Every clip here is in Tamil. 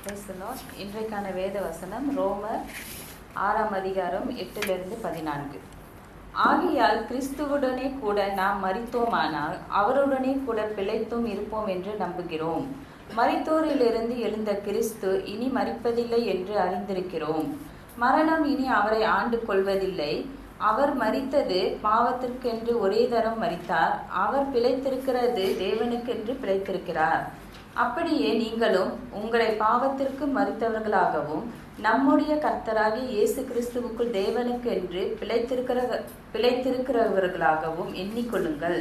Praise the Lord. இன்றைக்கான வேத வசனம் ரோமர் 6 அதிகாரம் 8-14. ஆகையால் கிறிஸ்துவுடனே கூட நாம் மரித்தோமானால் அவருடனே கூட பிழைத்தும் இருப்போம் என்று நம்புகிறோம். மரித்தோரிலிருந்து எழுந்த கிறிஸ்து இனி மரிப்பதில்லை என்று அறிந்திருக்கிறோம். மரணம் இனி அவரை ஆண்டு கொள்வதில்லை. அவர் மரித்தது பாவத்திற்கென்று ஒரே தரம் மரித்தார். அவர் பிழைத்திருக்கிறது தேவனுக்கென்று பிழைத்திருக்கிறார். அப்படியே நீங்களும் உங்களை பாவத்திற்கு மரித்தவர்களாகவும் நம்முடைய கர்த்தராகிய இயேசு கிறிஸ்துவுக்குள் தேவனுக்கென்று பிழைத்திருக்கிறவர்களாகவும் எண்ணிக்கொள்ளுங்கள்.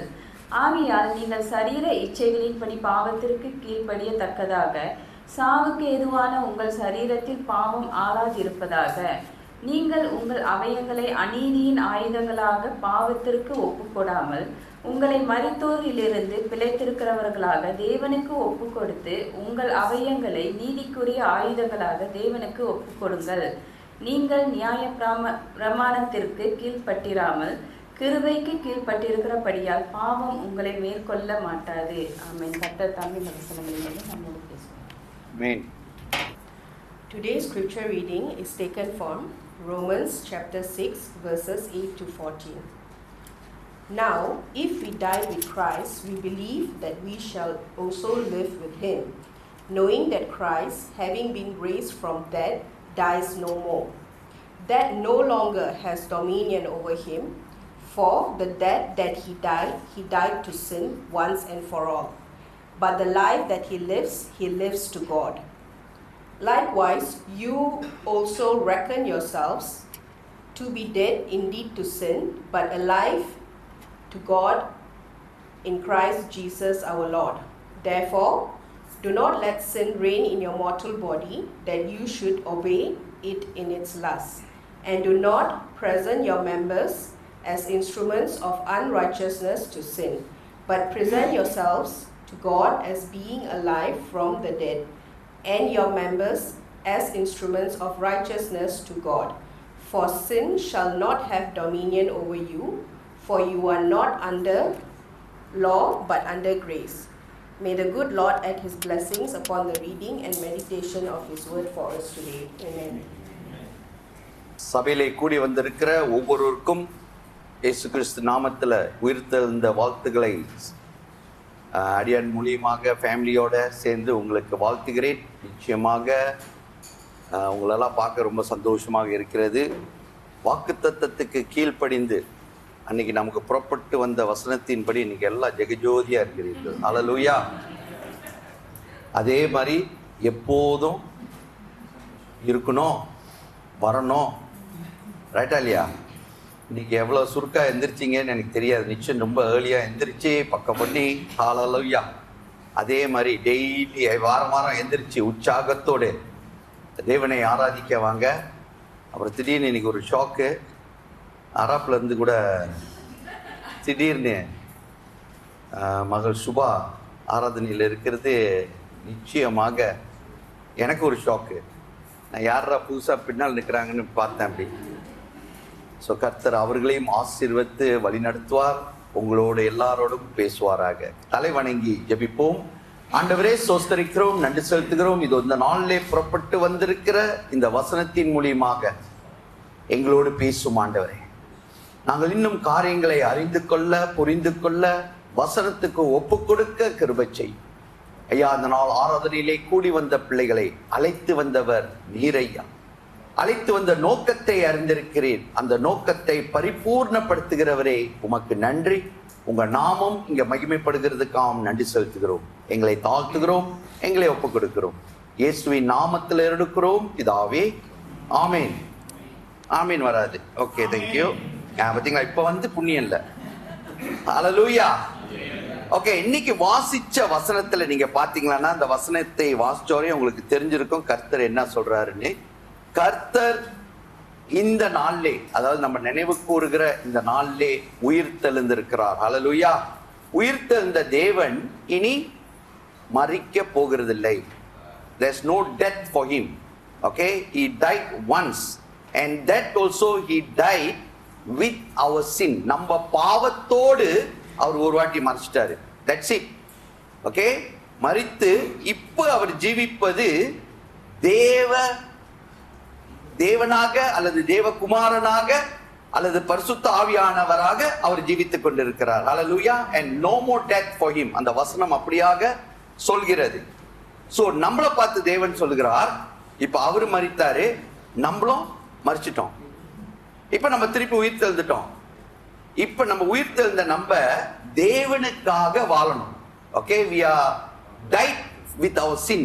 ஆகையால் நீங்கள் சரீர இச்சைகளின்படி பாவத்திற்கு கீழ்ப்படியத்தக்கதாக சாவுக்கு ஏதுவான உங்கள் சரீரத்தில் பாவம் ஆளாதிருப்பதாக. நீங்கள் உங்கள் அவயங்களை அநீதியின் ஆயுதங்களாக பாவத்திற்கு ஒப்புக்கொடாமல் உங்களை மரித்தோரிலிருந்து பிழைத்திருக்கிறவர்களாக தேவனுக்கு ஒப்பு கொடுத்து உங்கள் அவயங்களை நீதிக்குரிய ஆயுதங்களாக தேவனுக்கு ஒப்புக்கொடுங்கள். நீங்கள் நியாய பிரமாணத்திற்கு கீழ்ப்பட்டிராமல் கிருபைக்கு கீழ்ப்பட்டிருக்கிறபடியால் பாவம் உங்களை மேற்கொள்ள மாட்டாது. ஆமென். கர்த்தர் தாமே வசனங்களிலிருந்து நம்மோடு பேசுவார். Today's scripture reading is taken from Romans chapter 6 verses 8-14. Now, if we die with Christ, we believe that we shall also live with him, knowing that Christ, having been raised from dead, dies no more. That no longer has dominion over him, for the death that he died to sin once and for all. But the life that he lives to God. Likewise, you also reckon yourselves to be dead indeed to sin, but alive to God in Christ Jesus our Lord. Therefore, do not let sin reign in your mortal body, that you should obey it in its lusts. And do not present your members as instruments of unrighteousness to sin, but present yourselves to God as being alive from the dead, and your members as instruments of righteousness to God. For sin shall not have dominion over you, for you are not under law but under grace. May the good Lord add his blessings upon the reading and meditation of his word for us today. Amen. சபையிலே கூடி வந்திருக்கிற ஒவ்வொருவருக்கும் இயேசு கிறிஸ்து நாமத்தில் உயிர்த்தெழுந்த வாழ்த்துக்களை அடியான் மூலியமாக ஃபேமிலியோடு சேர்ந்து உங்களுக்கு வாழ்த்துகிறேன். நிச்சயமாக உங்களெல்லாம் பார்க்க ரொம்ப சந்தோஷமாக இருக்கிறது. வாக்குத்தத்தத்துக்கு கீழ்ப்படிந்து அன்னைக்கு நமக்கு புறப்பட்டு வந்த வசனத்தின்படி இன்னைக்கு எல்லாம் ஜெகஜோதியாக இருக்கிறீர்கள். ஹல்லேலூயா. அதே மாதிரி எப்போதும் இருக்கணும், வரணும். ரைட்டா இல்லையா? இன்னைக்கு எவ்வளோ சுருக்காக எந்திரிச்சிங்கன்னு எனக்கு தெரியாது. நிச்சயம் ரொம்ப ஏர்லியாக எந்திரிச்சு பக்கம் பண்ணி ஹல்லேலூயா. அதே மாதிரி டெய்லி வாரம் எந்திரிச்சு உற்சாகத்தோடு தேவனை ஆராதிக்க வாங்க. அப்புறம் திடீர்னு இன்னைக்கு ஒரு ஷாக்கு, அராப்லேருந்து கூட திடீர்னு மகள் சுபா ஆராதனையில் இருக்கிறது நிச்சயமாக எனக்கு ஒரு ஷாக்கு. நான் யாரா புதுசாக பின்னால் நிற்கிறாங்கன்னு பார்த்தேன். அப்படி ஸோ கர்த்தர் அவர்களையும் ஆசீர்வதித்து வழி நடத்துவார், உங்களோட எல்லாரோடும் பேசுவாராக. தலை வணங்கி ஜெபிப்போம். ஆண்டவரே, ஸ்தோத்திரிக்கிறோம், நன்றி செலுத்துகிறோம். இது இந்த நாளிலே புறப்பட்டு வந்திருக்கிற இந்த வசனத்தின் மூலியமாக எங்களோடு பேசும் ஆண்டவரே. நாங்கள் இன்னும் காரியங்களை அறிந்து கொள்ள, புரிந்து கொள்ள, வசனத்துக்கு ஒப்பு கொடுக்க கிருபை செய் ஐயா. அந்த நாள் ஆராதனையிலே கூடி வந்த பிள்ளைகளை அழைத்து வந்தவர் நீரையா. அழைத்து வந்த நோக்கத்தை அறிந்திருக்கிறேன். அந்த நோக்கத்தை பரிபூர்ணப்படுத்துகிறவரே உமக்கு நன்றி. உங்க நாமம் இங்க மகிமைப்படுகிறதுக்காக நன்றி செலுத்துகிறோம். எங்களை தாழ்த்துகிறோம், எங்களை ஒப்பு கொடுக்கிறோம். இயேசுவின் நாமத்தில் எடுக்கிறோம் பிதாவே, ஆமேன். ஆமீன் வராது. Okay, thank you. பார்த்தீங்களா, இப்ப வந்து புண்ணியம் இல்லை. ஹல்லேலூயா. ஓகே, இன்னைக்கு வாசிச்ச வசனத்துல நீங்க பாத்தீங்கன்னா, அந்த வசனத்தை வாசிச்சோரே உங்களுக்கு தெரிஞ்சிருக்கும் கர்த்தர் என்ன சொல்றாருன்னு. கர்த்தர் இந்த நாளிலே, அதாவது நம்ம நினைவு கூறுகிற இந்த நாளிலே உயிர்த்தெழுந்திருக்கிறார். ஹல்லேலூயா. உயிர்த்தெழுந்த தேவன் இனி மரிக்க போகிறதில்லை. There's no death for him. Okay, he died once, and that also he died with our sin. நம்ம பாவத்தோடு அவர் ஒரு வாட்டி மரிச்சிட்டாரு. That's it. Okay, மரித்து இப்போ அவர் ஜீவிப்பது தேவனாக அல்லது தேவகுமாரனாக அல்லது பரிசுத்த ஆவியானவராக அவர் ஜீவித்துக் கொண்டிருக்கிறார். ஹல்லேலூயா. and no more death for him. அந்த வசனம் அப்படியாக சொல்கிறது. சோ நம்மளை பார்த்து தேவன் சொல்லுகிறார், இப்ப அவரு மரித்தாரு, நம்மளும் மரிச்சிட்டோம். இப்ப நம்ம திருப்பி உயிர் தெழுந்துட்டோம். இப்ப நம்ம உயிர் தெழுந்த நம்ம தேவனுக்காக வாழணும். Okay, we are died with our sin.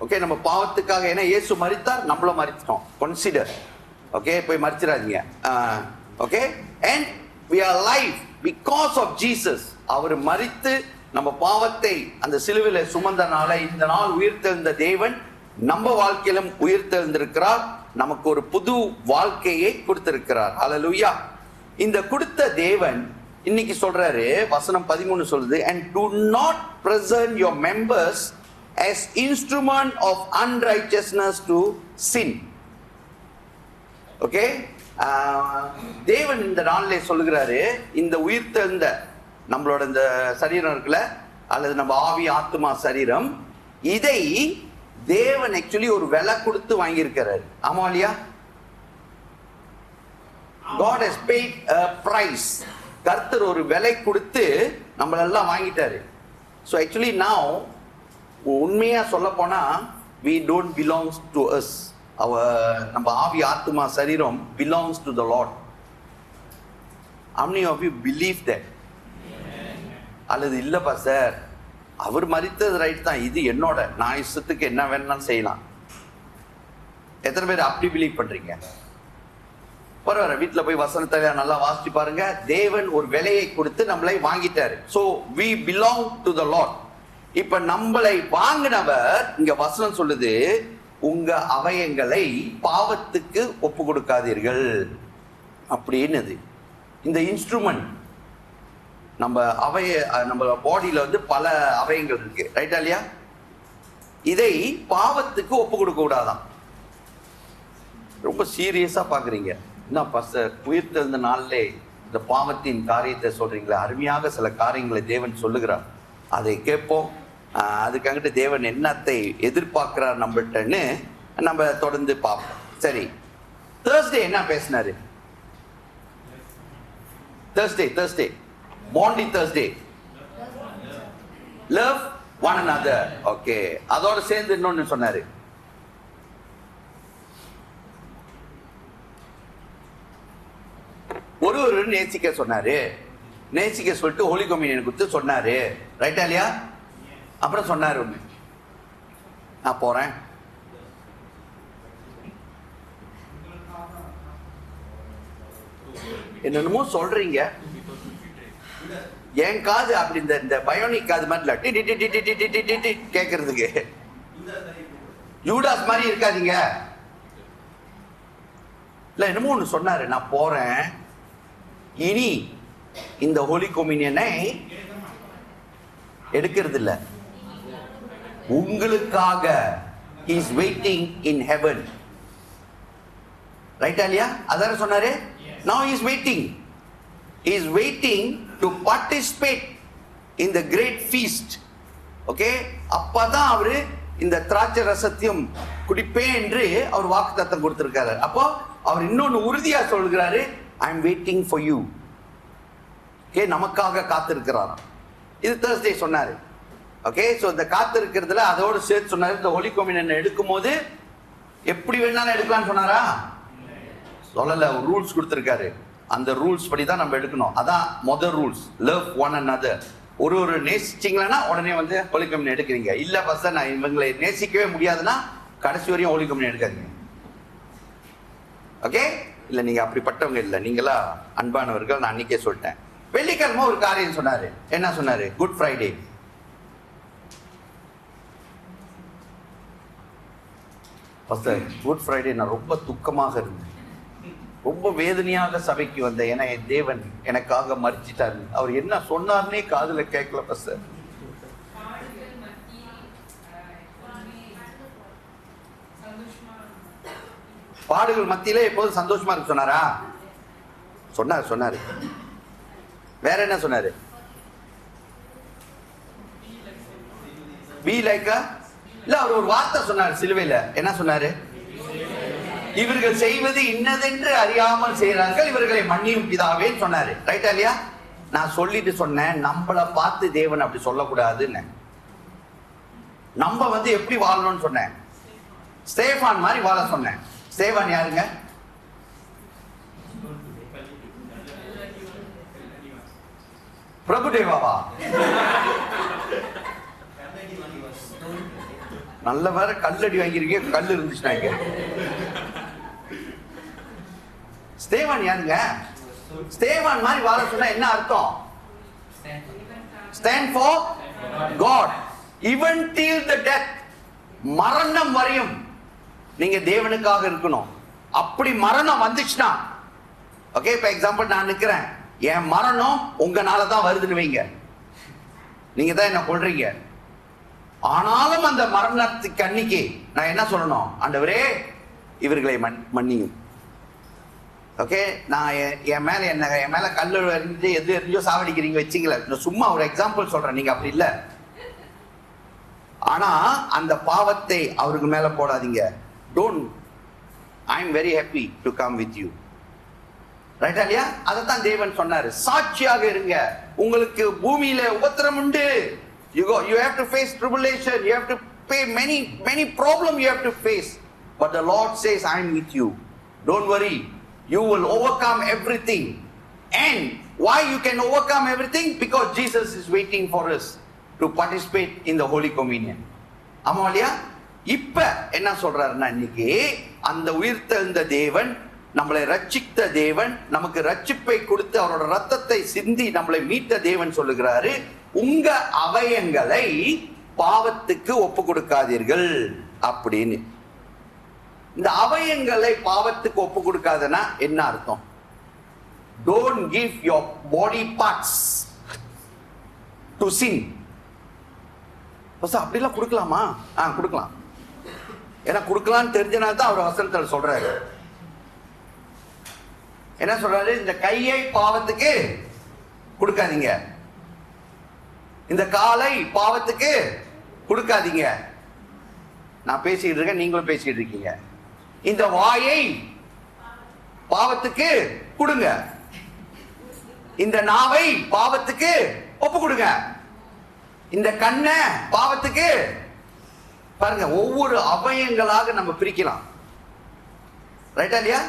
Okay, நம்ம பாவத்துக்காக. ஏன்னா இயேசு மரித்தார், நம்மளும் மரிச்சிட்டோம். கன்சிடர். ஓகே, போய் மரிச்சிடாதீங்க. Okay, and we are alive because of Jesus. அவர் மரித்து நம்ம பாவத்தை அந்த சிலுவையில சுமந்தனால இந்த நாள் உயிர்த்தெழுந்த தேவன் நம்ம வாழ்க்கையிலும் உயிர்த்தெழுந்திருக்கிறார். நமக்கு ஒரு புது வாழ்க்கையை கொடுத்திருக்கிறார். ஹல்லேலூயா. இந்த கொடுத்த தேவன் இன்னைக்கு சொல்றாரு, வசனம் 13 சொல்லுது, and do not present your members as instrument of unrighteousness to sin. Okay, தேவன் இந்த நாளிலே சொல்லுகிறாரு, இந்த உயிர்த்தெழுந்த நம்மளோட இந்த சரீரம் இருக்குல்ல, அல்லது நம்ம ஆவி ஆத்மா சரீரம், இதை தேவன் ஆக்சுவலி ஒரு விலை கொடுத்து வாங்கியிருக்கிறாரு. ஆமா இல்லையா? God has paid a price. கர்த்தர் ஒரு விலை கொடுத்து நம்மளெல்லாம் வாங்கிட்டாரு. So actually now, உண்மையா சொல்ல போனா, we don't belong to us. நம்ம ஆவி ஆத்மா சரீரம் belongs to the Lord. How many of you believe that? அல்லது இல்லப்பா சார், அவர் மரித்தது ரைட் தான், இது என்னோட, நான் இஷ்டத்துக்கு என்ன வேணும்னாலும் செய்யலாம். எத்தனை பேர் அப்படி பிலீவ் பண்றீங்க? பரவாயில்ல, வீட்டில் போய் வசனத்தை நல்லா வாசிச்சு பாருங்க. தேவன் ஒரு விலையை கொடுத்து நம்மளை வாங்கிட்டாரு. So we belong to the Lord. இப்ப நம்மளை வாங்கினவர், இங்க வசனம் சொல்லுது, உங்க அவயங்களை பாவத்துக்கு ஒப்பு கொடுக்காதீர்கள் அப்படின்னு. இந்த இன்ஸ்ட்ருமெண்ட் நம்ம நம்ம பாடியில பல அவயங்கள் இருக்கு, ரைட்டா இல்லையா? இதை பாவத்துக்கு ஒப்பு கொடுக்க கூடாதான். ரொம்ப சீரியஸா பாக்குறீங்க. என்ன பாஸ்டர், உயிர்த்தெழுந்த நாளிலே இந்த பாவத்தின் காரியத்தை சொல்றீங்களா? அருமையாக சில காரியங்களை தேவன் சொல்லுகிறார், அதை கேட்போம். அதுக்காகிட்டு தேவன் என்னத்தை எதிர்பார்க்கிறார் நம்மகிட்டன்னு நம்ம தொடர்ந்து பார்ப்போம். சரி, தேர்ஸ்டே என்ன பேசினாரு? Thursday morning Thursday love one another. Okay, அதோட சேர்ந்து இன்னொன்னு சொன்னாரு, ஒரு நேசிக்க சொன்னாரு. நேசிக்க சொல்லிட்டு ஹோலி கம்யூனியன் கொடுத்து சொன்னாரு, ரைட்டா இல்லையா? அப்புறம் சொன்னாரு, ஒண்ணு, நான் போறேன், என்னென்னமோ சொல்றீங்க, என் காது அப்படி இந்த பயோனிக் காது மாதிரி இல்ல, கேட்கறதுக்கு யூடாஸ் மாதிரி இருக்காதீங்க. இல்ல என்னமோ ஒண்ணு சொன்னாரு, நான் போறேன், இனி இந்த ஹோலி கம்யூனியனை எடுக்கிறது இல்ல, உங்களுக்காக he is waiting in heaven. ரைட்டா இல்லையா? அதான சொன்னாரு. now he is waiting. He is waiting to participate in the great feast. Okay, அப்பதான் அவரு இந்த திராட்சை ரசத்தையும் குடிப்பேன் என்று அவர் வாக்குத்தத்தம் கொடுத்திருக்காரு. அப்போ அவர் இன்னொன்னு உறுதியா சொல்கிறாரு, I am waiting for you. Okay, நமக்காக காத்திருக்கிறார். இது தேர்ஸ்டே சொன்னாரு. ஓகே, சோ இந்த காத்திருக்கிறதுல அதோடு சேர்த்து சொன்னாரு, இந்த ஹோலி கம்யூனியன் எடுக்கும் போது எப்படி வேணாலும் எடுக்கலாம்னு சொன்னாரா? சொல்லல, ஒரு ரூல்ஸ் கொடுத்திருக்காரு. அந்த ரூல்ஸ் படி தான் நம்ம எடுக்கணும். அதான் முதல் ரூல்ஸ், லவ் ஒன் another. ஒரு நேசிச்சிங்களா உடனே ஹோலி கம்யூனியன் எடுக்கிறீங்க. இல்ல பஸ் நான் இவங்களை நேசிக்கவே முடியாதுன்னா கடைசி வரையும் ஹோலி கம்யூனியன் எடுக்காதீங்க. ஓகே, இல்ல நீங்க அப்படிப்பட்டவங்க இல்ல, நீங்களா அன்பானவர்கள். நான் அன்னைக்கே சொல்லிட்டேன். வெள்ளிக்கிழமை ஒரு காரியம் சொன்னாரு. என்ன சொன்னாரு? Good Friday. குட் ஃப்ரைடே நான் ரொம்ப துக்கமாக இருந்தேன், ரொம்ப வேதனையாக சபைக்கு வந்தேன். ஏன்னா என் தேவன் எனக்காக மரிச்சிட்டாரு. அவர் என்ன சொன்னார்னே காதுல கேட்கல பஸ்டர். பாடுகள் மத்தியில எப்போதும் சந்தோஷமா இருக்கு சொன்னாரா? சொன்னாரு. வேற என்ன சொன்னாரு? Be like a இல்ல, அவர் ஒரு வார்த்தை சொன்னார் சிலுவையில. என்ன சொன்னாரு? இவர்கள் செய்வது இன்னதென்று அறியாமல் செய்யறார்கள், இவர்களை மன்னியும் பிதாவே சொன்னாரு. ரைட்டா இல்லையா? நான் சொல்லிட்டு சொன்னேன், நம்மளை பார்த்து தேவன் அப்படி சொல்லக்கூடாதுன்னு. நம்ம எப்படி வாழணும்னு சொன்னேன்? ஸ்தேவான் மாதிரி வாழ சொன்னேன். ஸ்தேவான் யாருங்க? பிரபுதேவாவா? நல்ல வேற கல்லடி வாங்கிருக்கீங்க, கல் இருந்துச்சுனாங்க. ஸ்தேவான் யாருங்க? ஸ்தேவான் மாதிரி வாழ சொன்னா என்ன அர்த்தம்? Stand for God even till the death. மரணம் வரையும் நீங்க தேவனுக்காக இருக்கணும். அப்படி மரணம் வந்துச்சுன்னா, ஓகே, இப்ப எக்ஸாம்பிள் நான் நிக்கிறேன், என் மரணம் உங்கனால தான் வருதுன்னு வைங்க, நீங்க தான் என்ன கொல்றீங்க. ஆனாலும் அந்த மரணத்துக்கு அன்னைக்கு நான் என்ன சொல்லணும்? ஆண்டவரே இவர்களை மன்னியும். ஓகே, நான் என் மேல கல்லு எறிஞ்சு எது எரிஞ்சோ சாவடிக்கிறீங்க வச்சுக்கல, சும்மா ஒரு எக்ஸாம்பிள் சொல்றேன். நீங்க அப்படி இல்லை. ஆனா அந்த பாவத்தை அவருக்கு மேல போடாதீங்க. Don't, I am very happy to come with you. ரைட்டா இல்லையா? அதைத்தான் தேவன் சொன்னாரு, சாட்சியாக இருங்க. உங்களுக்கு பூமியில உபத்திரம் உண்டு. You have to face tribulation. You have to pay many problems you have to face. But the Lord says, I am with you. Don't worry. You will overcome everything. And why you can overcome everything? Because Jesus is waiting for us to participate in the Holy Communion. ஆமா இல்லையா? இப்ப என்ன சொல்றாருன்னா, இன்னைக்கு அந்த உயிர்த்தெழுந்த தேவன், நம்மளை ரட்சித்த தேவன், நமக்கு ரட்சிப்பை கொடுத்து அவரோட ரத்தத்தை சிந்தி நம்மளை மீட்ட தேவன் சொல்லுகிறாரு, உங்க அவயங்களை பாவத்துக்கு ஒப்பு கொடுக்காதீர்கள் அப்படின்னு. இந்த அவயங்களை பாவத்துக்கு ஒப்பு கொடுக்காதனா என்ன அர்த்தம்? Don't give your body parts to sin. அப்படிலாம் கொடுக்கலாமா? கொடுக்கலாம். ஏன்னா கொடுக்கலாம்னு தெரிஞ்சனால தான் அவர் வசனத்தில் சொல்றாரு. என்ன சொல்றாரு? இந்த கையை பாவத்துக்கு கொடுக்காதீங்க, இந்த காலை பாவத்துக்கு கொடுக்காதீங்க. நான் பேசிட்டு இருக்கேன், நீங்களும் பேசிட்டு இருக்கீங்க. இந்த வாயை பாவத்துக்கு கொடுங்க, இந்த நாவை பாவத்துக்கு ஒப்பு கொடுங்க, இந்த கண்ணை பாவத்துக்கு. பாருங்க, ஒவ்வொரு அவயங்களாக நம்ம பிரிக்கலாம். ரைட்டா இல்லையா?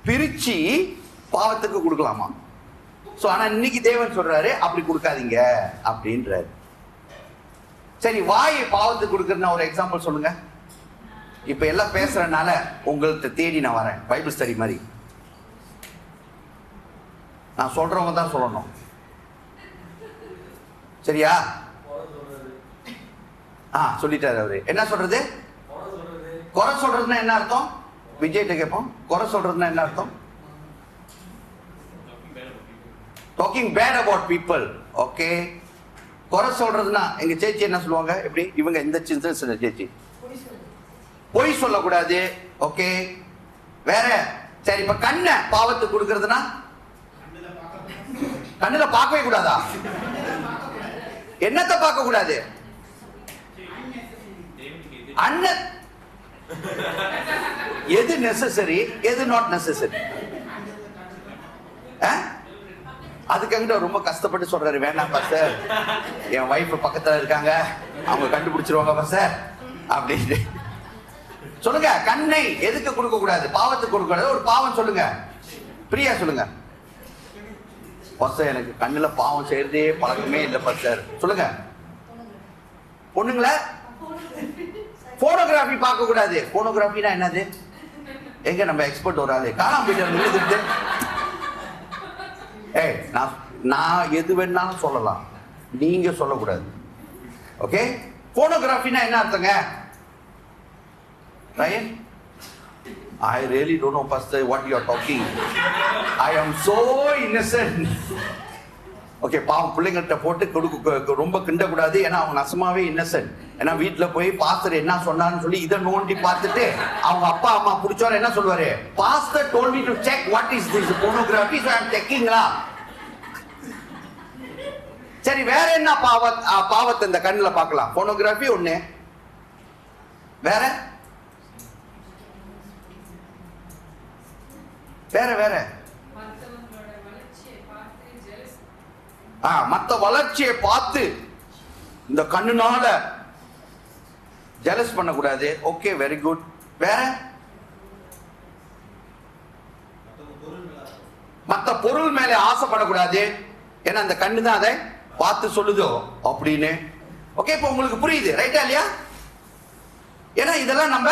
பிரிச்சு பாவத்துக்கு கொடுக்கலாமா? சோ ஆனா இன்னைக்கு தேவன் சொல்றாரு அப்படி கொடுக்காதீங்க அப்படின்றாரு. சரி, வாயை பாவத்துக்கு கொடுக்கறதுனா ஒரு எக்ஸாம்பிள் சொல்லுங்க. இப்ப எல்லாம் பேசுறதுனால உங்கள்கிட்ட தேடி நான் வரேன், பைபிள் ஸ்டடி மாதிரி. நான் சொல்றவங்க தான் சொல்லணும், சரியா? சொல்லிட்டாரு அவரு. என்ன சொல்றது? குறை சொல்றதுன்னா என்ன அர்த்தம்? விஜய்கிட்ட கேட்போம். குறை சொல்றதுன்னா என்ன அர்த்தம்? Talking bad about people. Okay, குறை சொல்றதுன்னா எங்க சேச்சி என்ன சொல்லுவாங்க? எப்படி இவங்க இந்த சின்ன சேச்சி பொய் சொல்லக்கூடாது. ஓகே, வேற? சரி, இப்ப கண்ணை பாவத்துக்கு கொடுக்கறதுனா கண்ணுல பார்க்கவே கூடாதா? என்னத்தை பார்க்க கூடாது? அண்ணன் எது நெசசரி, எது நாட் நெசசரி? அதுக்காக ரொம்ப கஷ்டப்பட்டு சொல்றாரு, வேண்டாம் பாஸ்டர், என் வைஃப் பக்கத்துல இருக்காங்க, அவங்க கண்டுபிடிச்சிருவாங்க பாஸ்டர் அப்படின்னு. சொல்லுங்க, கண்ணை எதுக்கு கொடுக்க கூடாது? பாவத்துக்கு கொடுக்க கூடாது. ஒரு பாவம் சொல்லுங்க, பிரியா சொல்லுங்க. பாஸ்டர், எனக்கு கண்ணுல பாவம் செய்யறதே பழக்கமே இல்லை பாஸ்டர். சொல்லுங்க. பொண்ணுங்கள போனோகிராஃபி பார்க்க கூடாது. போனோகிராஃபினா என்னது? எங்க நம்ம எக்ஸ்பர்ட் ஒரு ஆளு காணாம போயிட்டு. நான் எது வேணாலும் சொல்லலாம், நீங்க சொல்லக்கூடாது. ஓகே, போனோகிராஃபினா என்ன அர்த்தங்க? Ryan, I really don't know, pastor, what you are talking. I am so innocent. Okay, பாவம் பிள்ளைங்கள்ட்ட போட்டு கொடுக்க ரொம்ப கிண்டக்கூடாது, ஏன்னா அவங்க நசமாவே இன்னசென்ட். ஏன்னா வீட்டில் போய் பாஸ்டர் என்ன சொன்னான்னு சொல்லி இதை நோண்டி பார்த்துட்டு அவங்க அப்பா அம்மா பிடிச்சவரை என்ன சொல்லுவாரு? Pastor told me to check what is this pornography, so I am checking-ங்களா? சரி, வேற என்ன பாவத்தை இந்த கண்ணுல பார்க்கலாம்? போனோகிராஃபி ஒண்ணு, வேற வேற வேற மத்த வளர்ச்சியை பார்த்து இந்த கண்ணுனால ஜெலஸ் பண்ணக்கூடாது. Okay, very good. வேற மத்த பொருள் மேல ஆசைப்படக்கூடாது, ஏன்னா அந்த கண்ணு தான் அதை பார்த்து சொல்லுதோ அப்படின்னு. ஓகே, இப்ப உங்களுக்கு புரியுது ரைட்டா இல்லையா? ஏன்னா இதெல்லாம் நம்ம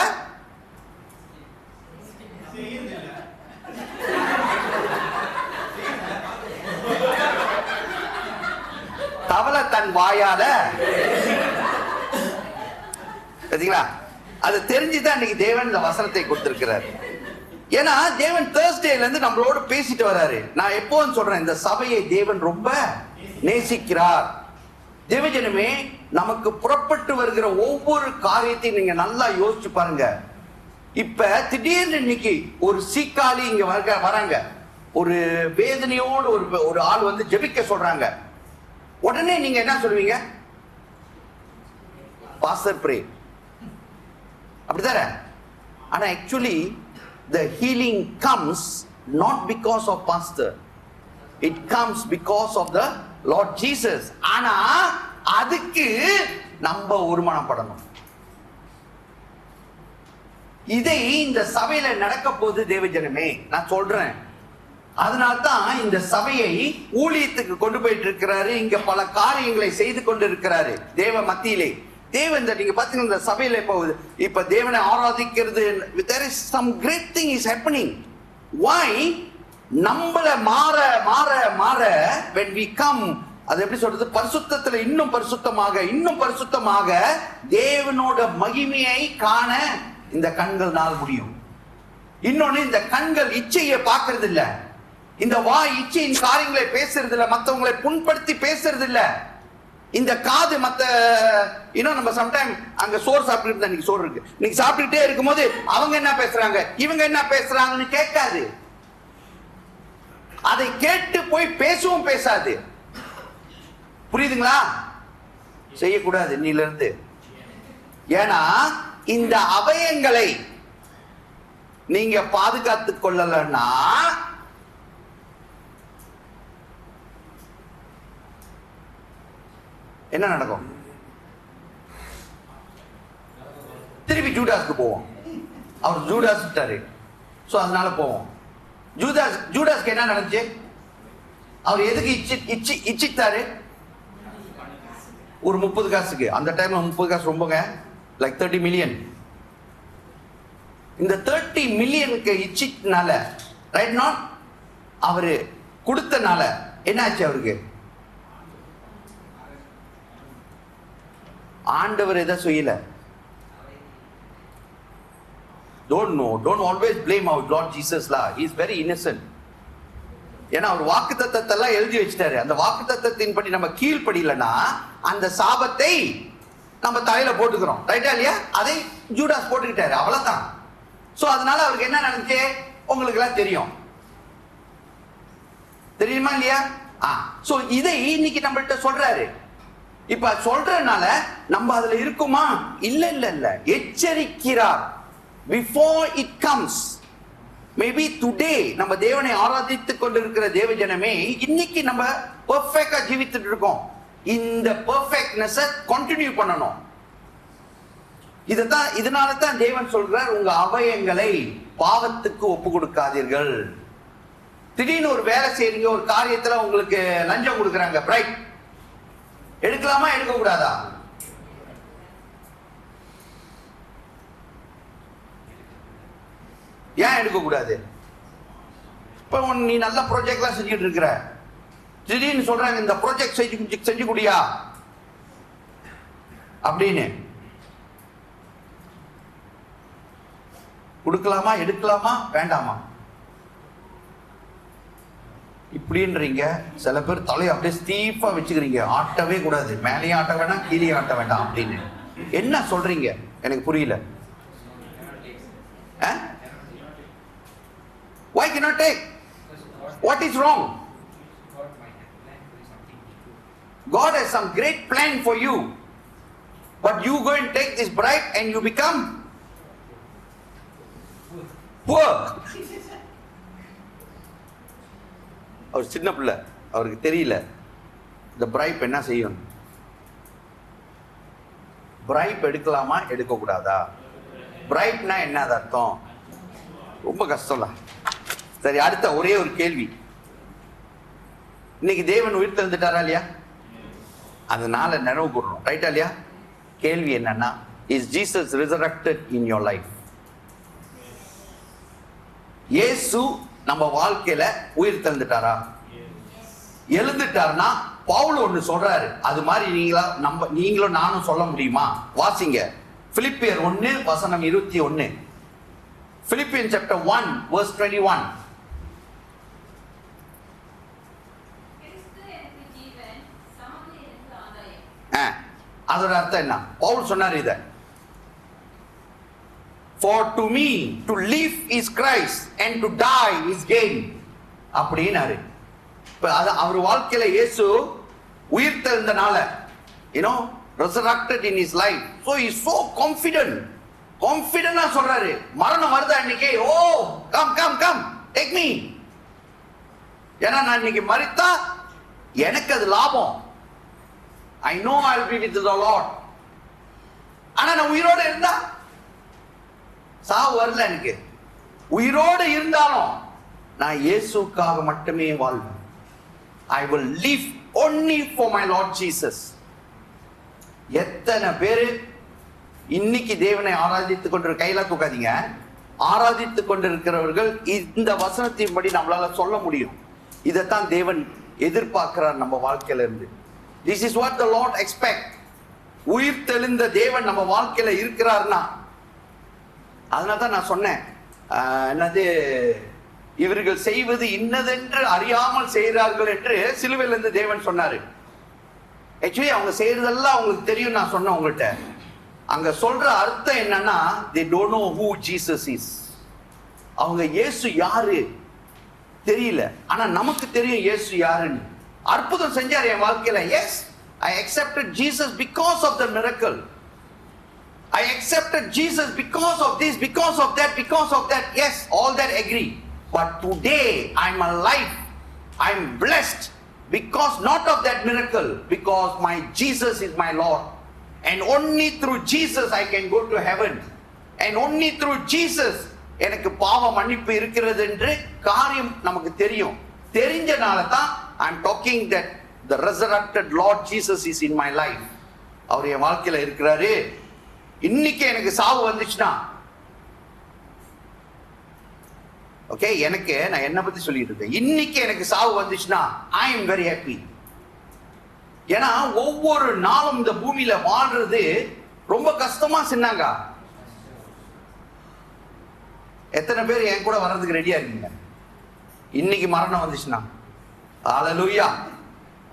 தவளை தன் வாயால பாத்தீங்களா, அது தெரிஞ்சுதான் இன்னைக்கு தேவன் இந்த வசனத்தை கொடுத்திருக்கிறார். ஏன்னா தேவன் தேர்ஸ்டேல இருந்து நம்மளோட பேசிட்டு வராரு. நான் எப்போதும் சொல்றேன், இந்த சபையை தேவன் ரொம்ப நேசிக்கிறார். தேவஜனமே, நமக்கு புறப்பட்டு வருகிற ஒவ்வொரு காரியத்தையும் நீங்க நல்லா யோசிச்சு பாருங்க. இப்ப திடீர்னு இன்னைக்கு ஒரு சீக்காளி இங்க வராங்க, ஒரு வேதனையோடு ஒரு ஆள் வந்து ஜெபிக்க சொல்றாங்க. உடனே நீங்க என்ன சொல்லுவீங்க? பாஸ்டர் பிரே, அப்படிதானே? ஆனா actually the healing comes not because of pastor, it comes because of the Lord Jesus. ஆனா அதுக்கு நம்ம ஒருமனப்படணும். இதை இந்த சபையில நடக்க போது தேவஜனமே நான் சொல்றேன். அதனால்தான் இந்த சபையை ஊழியத்துக்கு கொண்டு போயிட்டு இருக்கிறாரு. இங்க பல காரியங்களை செய்து கொண்டு இருக்கிறாரு தேவ மத்தியிலே. தேவன் நீங்க பாத்தீங்கன்னா இந்த சபையில இப்ப தேவனை ஆராதிக்கிறது, there is some great thing is happening. Why? நம்மள மாற மாற மாற when we come, அது எப்படி சொல்றது, பரிசுத்தத்துல இன்னும் பரிசுத்தமாக தேவனோட மகிமையை காண இந்த கண்கள்னால் முடியும். இன்னொன்னு, இந்த கண்கள் இச்சையை பார்க்கறது இல்ல, இந்த வாய் இச்சையின் காரியங்களை பேசுறது இல்ல, மற்றவங்களை புண்படுத்தி பேசுறது இல்ல. இந்த காது மத்த இன்னும் நம்ம சம்டைம் அங்க சோறு சாப்பிட்டு தான், இன்னைக்கு சோறு இருக்கு, இன்னைக்கு சாப்பிட்டுட்டே இருக்கும்போது அவங்க என்ன பேசுறாங்க இவங்க என்ன பேசுறாங்கன்னு கேட்காது. அதை கேட்டு போய் பேசவும் பேசாது. புரியுதுங்களா? செய்யக்கூடாது நீல இருந்து. ஏன்னா இந்த அவயங்களை நீங்க பாதுகாத்துக் கொள்ளலன்னா என்ன நடக்கும்? திருப்பி ஜூடாஸ்க்கு போவோம். அவர் ஜூடாஸ் விட்டாரு, சோ அதனால போவோம். ஜூடாஸ்க்கு என்ன நடந்துச்சு? அவர் எதுக்கு இச்சித்தாரு? ஒரு 30 காசுக்கு. அந்த டைம்ல 30 காசு ரொம்பங்க, லைக் 30 மில்லியன். இந்த 30 மில்லியனுக்கு இச்சினால, ரைட் நாட், அவரு கொடுத்தனால என்ன ஆச்சு? அவருக்கு ஆண்டவர் எதை செய்யல. Don't always blame our Lord Jesus lah. He is very innocent. ஏன்னா அவர் வாக்குத்தத்தத்தை எல்லாம் எழுதி வச்சிட்டாரு. அந்த வாக்குத்தத்தத்தின்படி நம்ம கீழ்ப்படியலன்னா அந்த சாபத்தை நம்ம தலையில போட்டுக்கிறோம். ரைட்டா இல்லையா? அதை ஜூடாஸ் போட்டுக்கிட்டாரு, அவ்வளவுதான். சோ அதனால அவருக்கு என்ன நடந்துச்சு உங்களுக்கு எல்லாம் தெரியுமா இல்லையா? சோ இதை இன்னைக்கு நம்மள்ட்ட சொல்றாரு. இப்ப சொல்றதுனால நம்ம அதுல இருக்குமா? இல்ல, எச்சரிக்கிறார். Before it comes, maybe today நம்ம தேவனை ஆராதித்துக் கொண்டிருக்கிற தேவ ஜனமே, இன்னைக்கு நம்ம பெர்ஃபெக்ட்டா ஜீவித்துட்டு இருக்கோம். இந்த பெர்ஃபெக்ட்னஸ் கண்டினியூ பண்ணணும். இதனால தான் தேவன் சொல்றார், உங்க அவயங்களை பாவத்துக்கு ஒப்பு கொடுக்காதீர்கள். திடீர்னு ஒரு வேலை செய்றீங்க, ஒரு காரியத்துல உங்களுக்கு லஞ்சம் கொடுக்கறாங்க, ரைட்? எடுக்கலாமா எடுக்க கூடாதா? ஏன் எடுக்க கூடாது? இப்ப நீ நல்ல ப்ராஜெக்ட்லாம் செஞ்சுட்டு இருக்கிற, திடீர்னு சொல்றாங்க இந்த ப்ராஜெக்ட் செஞ்சு குடியா அப்படின்னு. கொடுக்கலாமா எடுக்கலாமா வேண்டாமா இப்படின்றீங்க. சில பேர் தலையை அப்படியே ஸ்டீஃபா வச்சுக்கிறீங்க, ஆட்டவே கூடாது, மேலேயும் ஆட்ட வேண்டாம் கீழே ஆட்ட வேண்டாம் அப்படின்னு. என்ன சொல்றீங்க எனக்கு புரியல. Why cannot take? What is wrong? God has some great plan for you. But you go and take this bribe and you become poor. அவர் சின்ன பிள்ளை, அவருக்கு தெரியல இந்த பிரைப் என்ன செய்யும். பிரைப் எடுக்கலாமா எடுக்கக்கூடாதா? பிரைப்னா என்ன அர்த்தம்? ரொம்ப கஷ்டம்ல. சரி, அடுத்த ஒரே ஒரு கேள்வி. இன்னைக்கு தேவன் உயிர் தெழுந்துட்டாரா இல்லையா? அதனால நினைவு கூறணும், ரைட்டா இல்லையா? கேள்வி என்னன்னா, is Jesus resurrected in your life? இயேசு நம்ம வாழ்க்கையில உயிர் தெழுந்துட்டாரா? எழுந்துட்டார்னா பவுல் ஒன்னு சொல்றாரு, அது மாதிரி நீங்களும் நானும் சொல்ல முடியுமா? வாசிங்க பிலிப்பியர் 1:21. Philippians chapter 1 verse 21. அதோட அர்த்தம் என்ன? பவுல் சொன்னார் இத, for to me to live is Christ and to die is gain அப்படினாரு. இப்ப அவர் வாழ்க்கையில இயேசு உயிர் தெழுந்தனால, resurrected in his life, so he is so confident சொல்றாரு. மரணம் வருதா இன்னைக்கு, ஓ கம் take me, ஏன்னா நான் இன்னைக்கு மரித்தா எனக்கு அது லாபம். I know I will be with the Lord. ஆனா நான் உயிரோட இருந்தா சாவு வரல. எனக்கு உயிரோடு இருந்தாலும் நான் இயேசுக்காக மட்டுமே வாழ்வேன். I will live only for my Lord Jesus. எத்தனை பேரு இன்னைக்கு தேவனை ஆராதித்துக் கொண்டிருக்க, கையில தூக்காதீங்க, ஆராதித்துக் கொண்டிருக்கிறவர்கள் இந்த வசனத்தின்படி நம்மளால சொல்ல முடியும். இதைத்தான் தேவன் எதிர்பார்க்கிறார் நம்ம வாழ்க்கையில இருந்து. This is what the Lord expect. உயிர் தெழுந்த தேவன் நம்ம வாழ்க்கையில இருக்கிறார்னா, அதனால தான் நான் சொன்னேன், என்னது, இவர்கள் செய்வது இன்னதென்று அறியாமல் செய்கிறார்கள் என்று சிலுவையில இருந்து தேவன் சொன்னாரு. ஆக்சுவலி அவங்க செய்யறதெல்லாம் அவங்களுக்கு தெரியும். நான் சொன்னேன் உங்கள்கிட்ட, அங்க சொல்ற அர்த்தம் என்னன்னா, they don't know who Jesus is. அவங்க இயேசு யாரு தெரியல, ஆனா நமக்கு தெரியும் இயேசு யாருன்னு. அற்புதம் செஞ்சார் என் வாழ்க்கையில. Yes, I accepted Jesus because of the miracle. I accepted Jesus because of this, because of that, because of that. Yes, all that agree. But today I'm alive, I'm blessed because not of that miracle, because my Jesus is my Lord, and only through Jesus I can go to heaven, and only through Jesus எனக்கு பாவ மன்னிப்பு இருக்கிறது என்று காரியம் நமக்கு தெரியும். தெரிஞ்சனால தான் I'm talking that the resurrected Lord Jesus is in my life. அவர் என் வாழ்க்கையில இருக்கிறாரு. இன்னைக்கு எனக்கு சாவு வந்துச்சுன்னா, ஓகே, நான் என்ன பத்தி சொல்லிட்டு இருக்கேன், இன்னைக்கு எனக்கு சாவு வந்துச்சுன்னா I am very happy. ஏன்னா ஒவ்வொரு நாளும் இந்த பூமியில வாழ்றது ரொம்ப கஷ்டமா சொன்னாங்க. எத்தனை பேர் என் கூட வர்றதுக்கு ரெடியா இருக்கீங்க? இன்னைக்கு மரணம் வந்துச்சுன்னா, ஹல்லேலூயா,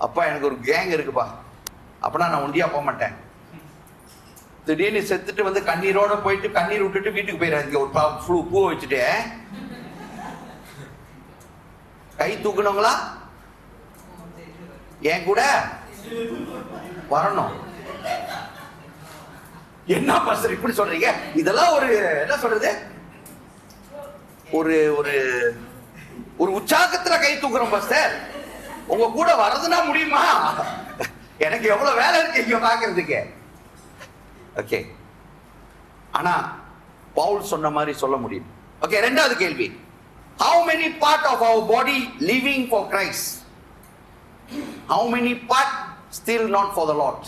அப்பா எனக்கு ஒரு கேங் இருக்குப்பா, அப்பனா நான் ஒண்டியா போக மாட்டேன். திடீர்னு செத்துட்டு வந்து கண்ணீரோட போயிட்டு கண்ணீர் விட்டுட்டு வீட்டுக்கு போயிடாதீங்க. ஒரு பூ வச்சுட்டு கை தூக்குனவங்களா என் கூட வரணும். என்ன பாஸ்டர் இப்படி சொல்றீங்க? இதெல்லாம் ஒரு என்ன சொல்றது, ஒரு ஒரு ஒரு உற்சாகத்துல கை தூக்குறோம் பாஸ்டர். உங்க கூட வரதுன்னா முடியுமா? எனக்கு எவ்வளவு வேலை இருக்கு இங்க பாக்குறதுக்கு. ஓகே, ஆனா பவுல் சொன்ன மாதிரி சொல்ல முடியும். ஓகே, ரெண்டாவது கேள்வி, how many part of our body living for Christ? How many part still not for the Lord?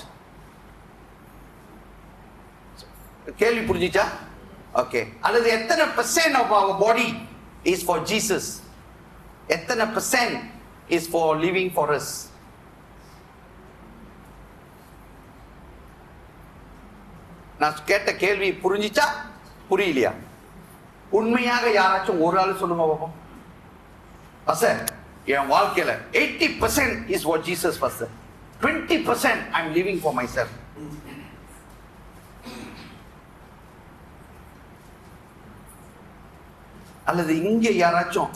கேள்வி புரிஞ்சிச்சா? ஓகே, அல்லது எத்தனை percent of our body is for Jesus? எத்தனை percent is for living for us? நான் கேட்ட கேள்வி புரிஞ்சிச்சா புரியலையா? உண்மையாக யாராச்சும் ஒரு ஆள் சொல்லுங்க பாப்போம். பாஸ்டர், என் வாழ்க்கையில 80% is for Jesus pastor, 20% I'm living for myself. அல்லது இங்க யாராச்சும்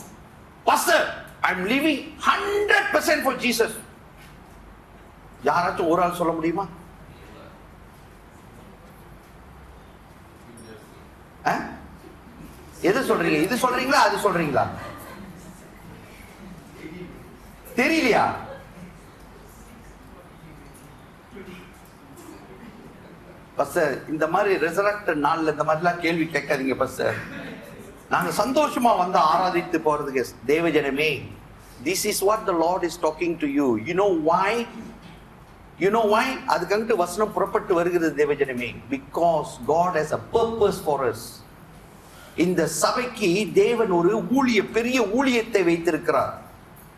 pastor I'm living 100% for Jesus, யாராச்சும் ஒரு ஆள் சொல்ல முடியுமா? எது சொல்றீங்க? இது சொல்றீங்களா அது சொல்றீங்களா? தெரியலையா? பஸ்டர், இந்த மாதிரி ரெசரக்ட் நாள்ல இந்த மாதிரிலாம் கேள்வி கேட்காதீங்க பஸ்டர். நாங்க சந்தோஷமா வந்து ஆராதித்து போறதுக்கு தேவஜனமே. This is what the Lord is talking to you. You know why? அதுக்கு வசனம் புறப்பட்டு வருகிறது தேவஜனமே. Because God has a purpose for us. இந்த சபைக்கு தேவன் ஒரு பெரிய ஊழியத்தை வைத்திருக்கிறார்.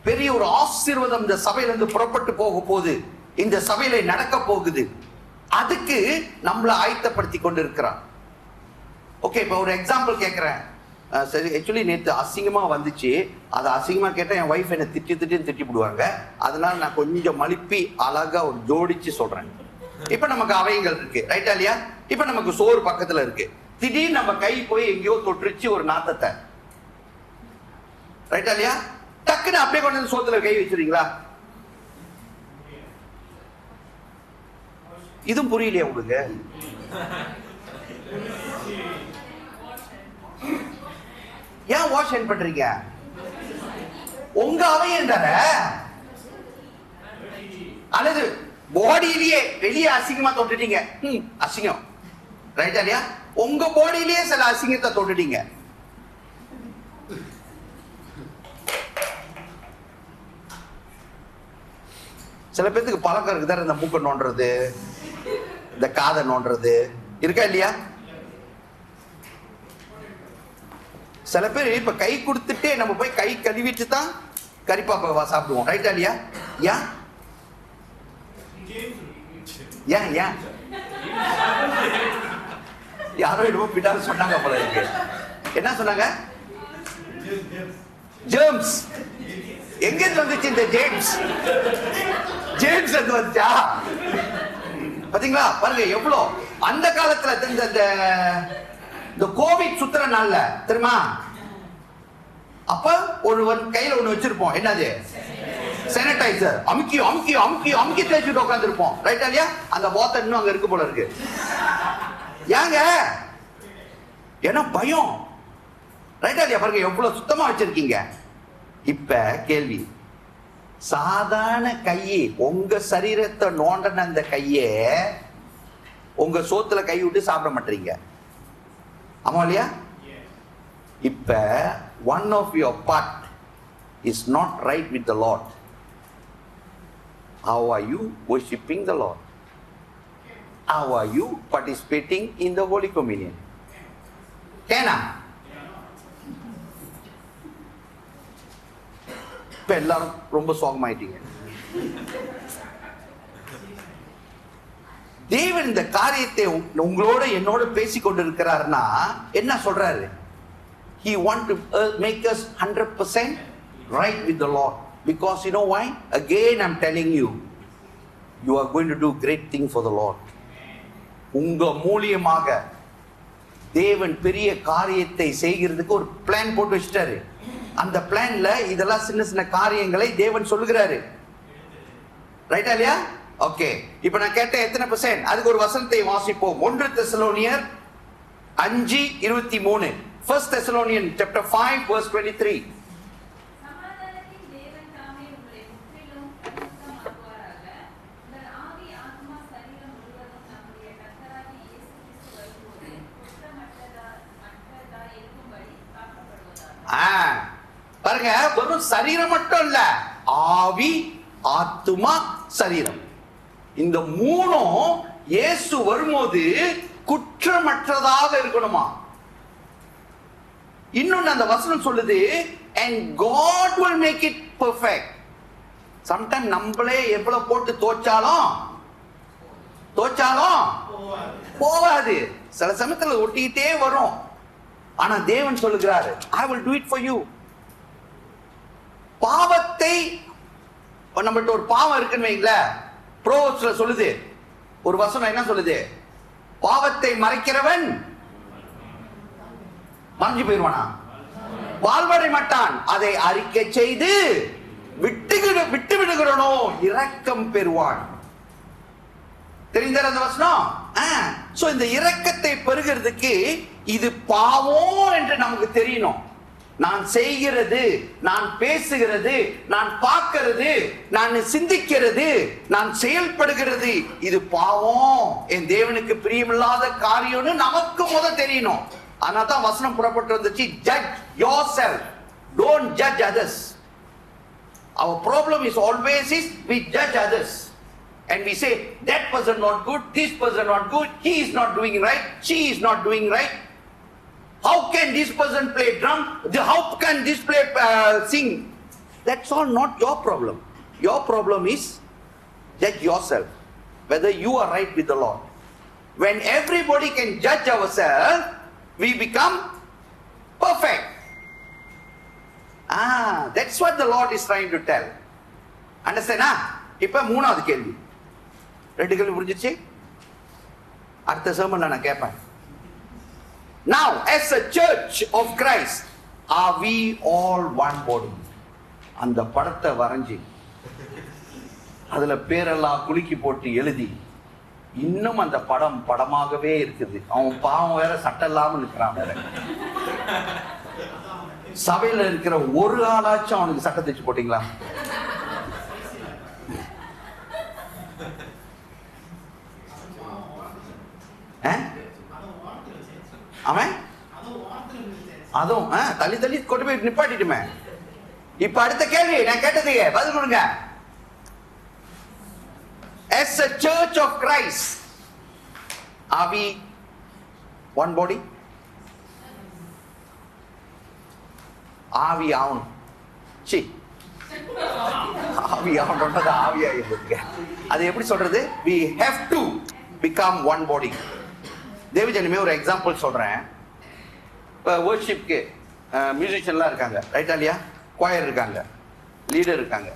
பெரிய ஒரு ஆசீர்வாதம் இந்த சபையிலிருந்து புறப்பட்டு போக போகுது. இந்த சபையில நடக்க போகுது. அதுக்கு நம்மளை ஆயத்தப்படுத்தி கொண்டு இருக்கிறார். ஓகே, இப்போ ஒரு எக்ஸாம்பிள் கேட்கிறேன். சரி, ஆக்சுவலி நேற்று அசிங்கமா வந்துச்சு. அதை அசிங்கமா கேட்டா என் ஒய்ஃப் என்னை திட்டி விடுவாங்க. அதனால நான் கொஞ்சம் மலிப்பி அழகா ஒரு ஜோடிச்சு சொல்றேன். இப்ப நமக்கு அவைகள் இருக்கு, ரைட்டா இல்லையா? இப்ப நமக்கு சோறு பக்கத்துல இருக்கு. திடீர்னு நம்ம கை போய் எங்கேயோ தொற்றுச்சு ஒரு நாத்தத்தை, ரைட்டா இல்லையா? டக்குன்னு அப்படியே கொண்டு வந்து சோத்துல கை வச்சிருக்கீங்களா? இதுவும் புரியலையா உங்களுக்கு? ஏன் வாஷ் பண்றீங்க? உங்க அவையன்றார அல்லது பாடியிலேயே வெளியே அசிங்கமா தொட்டுட்டீங்க, அசிங்கம், ரைட்டா இல்லையா? உங்க பாடியிலேயே சில அசிங்கத்தை தொட்டுட்டீங்க. சில பேருக்கு பழக்கம் இருக்குதா, இந்த மூக்க நோண்டுறது, இந்த காதை நோண்டுறது இருக்கா இல்லையா? சில பேர் இப்ப கை கொடுத்துட்டே நம்ம போய் கை கழுவிட்டு தான் கறிப்பாப்பா சாப்பிடுவோம், ரைட்டா இல்லையா? ஏன் யாரோ என்னமோ பின்னால சொன்னாங்க போல இருக்கு. என்ன சொன்னாங்க? ஜேம்ஸ். எங்க வந்துச்சு இந்த ஜேம்ஸ்? ஜேம்ஸ் எங்க வந்துச்சா? பாத்தீங்களா? பாருங்க எவ்வளோ அந்த காலத்துல இந்த கோவிட் சுத்துற நாள்ல தெரியுமா, அப்ப ஒருவன் கையில ஒண்ணு வச்சிருப்போம். என்னது? சானிடைசர். அமுக்கி தேய்ச்சிட்டு உட்கார்ந்து இருப்போம், ரைட்டா இல்லையா? அந்த போத்தல் இன்னும் அங்க இருக்கு போல இருக்கு. ஏங்க? ஏன்னா பயம், ரைட்டா இல்லையா? பாருங்க எவ்வளவு சுத்தமா வச்சிருக்கீங்க. இப்ப கேள்வி, சாதாரண கையை, உங்க சரீரத்தை நோண்டன அந்த கையே உங்க சோத்துல கை விட்டு சாப்பிட மாட்டீங்க, ஆமா இல்லையா? இப்ப one of your part is not right with the Lord. How are you worshiping the Lord? How are you participating in the Holy Communion? கேனா? இப்ப எல்லாரும் ரொம்ப சோகமாயிட்டீங்க. தேவன் இந்த காரியத்தை உங்களோட என்னோட பேசிக் கொண்டிருக்கிறார்னா என்ன சொல்றாரு? He want to make us 100% right with the Lord. Because you know why? Again I'm telling you, you are going to do great thing for the Lord. உங்க மூலியமாக தேவன் பெரிய காரியத்தை செய்கிறதுக்கு ஒரு பிளான் போட்டு வச்சிட்டாரு. அந்த பிளான்ல இதெல்லாம் சின்ன சின்ன காரியங்களை தேவன் சொல்லுகிறாரு, ரைட்டா இல்லையா? ஓகே, இப்ப நான் கேட்டேன் எத்தனை %? அதுக்கு ஒரு வசனத்தை வாசிப்போம். 1 தெசலோனியர் 5:23. 1 Thessalonians chapter 5 verse 23. சமாதானத்தின் தேவன் தாமே உங்களை முற்றிலும் பரிசுத்தமாக்குவாராக. உங்கள் ஆவி, ஆத்மா, சரீரம் முழுவதும் நம்முடைய கர்த்தராகிய இயேசு கிறிஸ்து வரும்போது குற்றமற்றதா இருக்கும்படி காக்கப்படுவதாக. பாருங்க, வெறும் சரீரம் மட்டும் இல்ல, ஆவி, ஆத்துமா, சரீரம், இந்த மூணும் இயேசு வரும்போது குற்றமற்றதாக இருக்கணுமா. இன்னொன்னு அந்த வசனம் சொல்லுது, and God will make it perfect. sometime நம்மளே எவ்வளவு போட்டு தோச்சாலும் போவாது. சில சமயத்துல ஒட்டிக்கிட்டே வரும். ஆனா தேவன் சொல்லுகிறாரு, I will do it for you. பாவத்தை, நம்மகிட்ட ஒரு பாவம் இருக்குன்னு வைங்களேன், ப்ரோவர்ப்ஸ்ல சொல்லுது ஒரு வசனம், என்ன சொல்லுது? பாவத்தை மறைக்கிறவன் மறைஞ்சு போயிருவானா? வாழ்வடை மாட்டான். அதை அறிக்கை செய்து விட்டு விடுகிறனோ இரக்கம் பெறுவான். தெரிந்தார் அந்த வசனம்? சோ இந்த இரக்கத்தை பெறுகிறதுக்கு இது பாவம் என்று நமக்கு தெரியணும். நான் செய்கிறது, நான் பேசுகிறது, நான் பார்க்கிறது, நான் சிந்திக்கிறது, நான் செயல்படுகிறது, இது பாவம், என் தேவனுக்கு பிரியமில்லாத காரியம்னு நமக்கு முதல் தெரியணும். அதனால தான் வசனம் புறப்பட்டு வந்துச்சு, judge yourself, don't judge others. Our problem is always we judge others and we say that person not good, this person not good, he is not doing right, she is not doing right. How can this person play drum? How can this sing? That's all not your problem. Your problem is judge yourself whether you are right with the Lord. When everybody can judge ourselves, we become perfect. That's what the Lord is trying to tell. Understand? இப்ப மூணாவது கேள்வி. ரெண்டு கேள்வி புரிஞ்சிச்சு? அடுத்த sermonல நான் கேட்பேன். Now, as a church of Christ, are we all one body? அந்த படத்தை வரைஞ்சி அதுல பேரெல்லாம் குலுக்கி போட்டு எழுதி இன்னும் அந்த படம் படமாகவே இருக்குது. அவன் பாவம் வேற சட்டம் இல்லாம இருக்கிறான். வேற சபையில இருக்கிற ஒரு ஆளாச்சும் அவனுக்கு சட்டை தைச்சு போட்டீங்களா? அவன் அதுவும் தள்ளி தள்ளி கொண்டு போய் நிப்பாட்டிட்டுமே. இப்ப அடுத்த கேள்வி நான் கேட்டது பதில் கொடுங்க. As a church of Christ, are we one body? ஆவி ஆவணும். சி ஆவி ஆவணும்ன்றது ஆவியா இருக்கு. அது எப்படி சொல்றது? We have to become one body. தேவஜனமே ஒரு எக்ஸாம்பிள் சொல்றேன். இப்போ வர்ஷிப்க்கு மியூசிஷியன்லாம் இருக்காங்க, ரைட்டா இல்லையா? குவாயர் இருக்காங்க, லீடர் இருக்காங்க.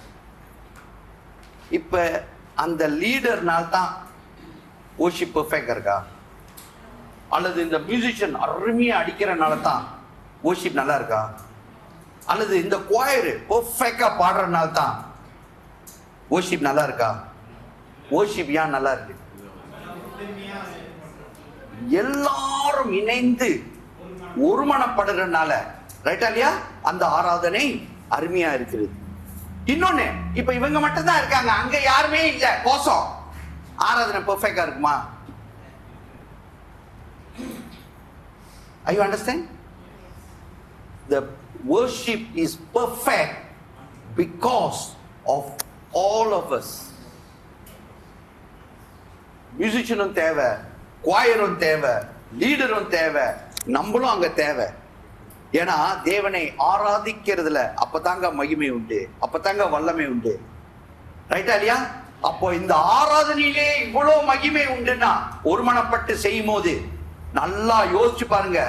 இப்போ அந்த லீடர்னால தான் வர்ஷிப் பெர்ஃபெக்டா இருக்கா? அல்லது இந்த மியூசிஷியன் அருமையா அடிக்கிறனால தான் வர்ஷிப் நல்லா இருக்கா? அல்லது இந்த குவாயர் பெர்ஃபெக்டா பாடுறதுனால தான் வர்ஷிப் நல்லா இருக்கா? வர்ஷிப் ஏன் நல்லா இருக்கு? எல்லாரும் இணைந்து ஒருமனப்படுறதுனால, ரைட்டா இல்லையா, அந்த ஆராதனை அருமையா இருக்கிறது. இன்னொன்னு, இப்ப இவங்க மட்டும் தான் இருக்காங்க, அங்க யாருமே இல்ல, கோசம், ஆராதனை பெர்ஃபெக்டா இருக்குமா? Are you understand? The worship is perfect because of all of us. மியூசிஷியனும் தேவை, குவாயரும் தேவை, லீடரும் தேவை, நம்மளும் அங்க தேவை. ஏன்னா தேவனை ஆராதிக்கிறதுல அப்பதாங்க மகிமை உண்டு, அப்பதாங்க வல்லமை உண்டு, ரைட்டா இல்லையா? அப்போ இந்த ஆராதனையிலே இவ்வளவு மகிமை உண்டுன்னா ஒருமனப்பட்டு செய்யும் போது நல்லா யோசிச்சு பாருங்க.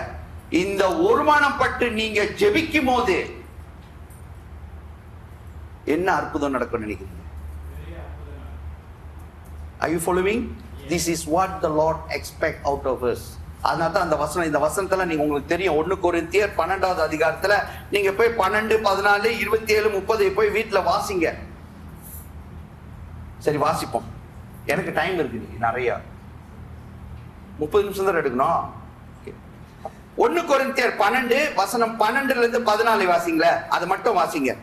இந்த ஒருமனப்பட்டு நீங்க ஜெபிக்கும் போது என்ன அற்புதம் நடக்கும் நினைக்கிறீங்க? Are you following? This is what the Lord expect out of us. அதனால தான் அந்த வசனம், இந்த வசனத்துல நீங்க உங்களுக்கு தெரியும், 1 கொரிந்தியர் 12வது அதிகாரத்துல நீங்க போய் 12, 14, 27, 30 போய் வீட்டுல வாசிங்க. சரி வாசிப்போம், எனக்கு டைம் இருக்கு நிறைய, 30 நிமிஷம் தான் எடுக்கணும். 1 கொரிந்தியர் 12 வசனம் 12ல இருந்து 14 வாசிங்களே, அது மட்டும் வாசிங்க.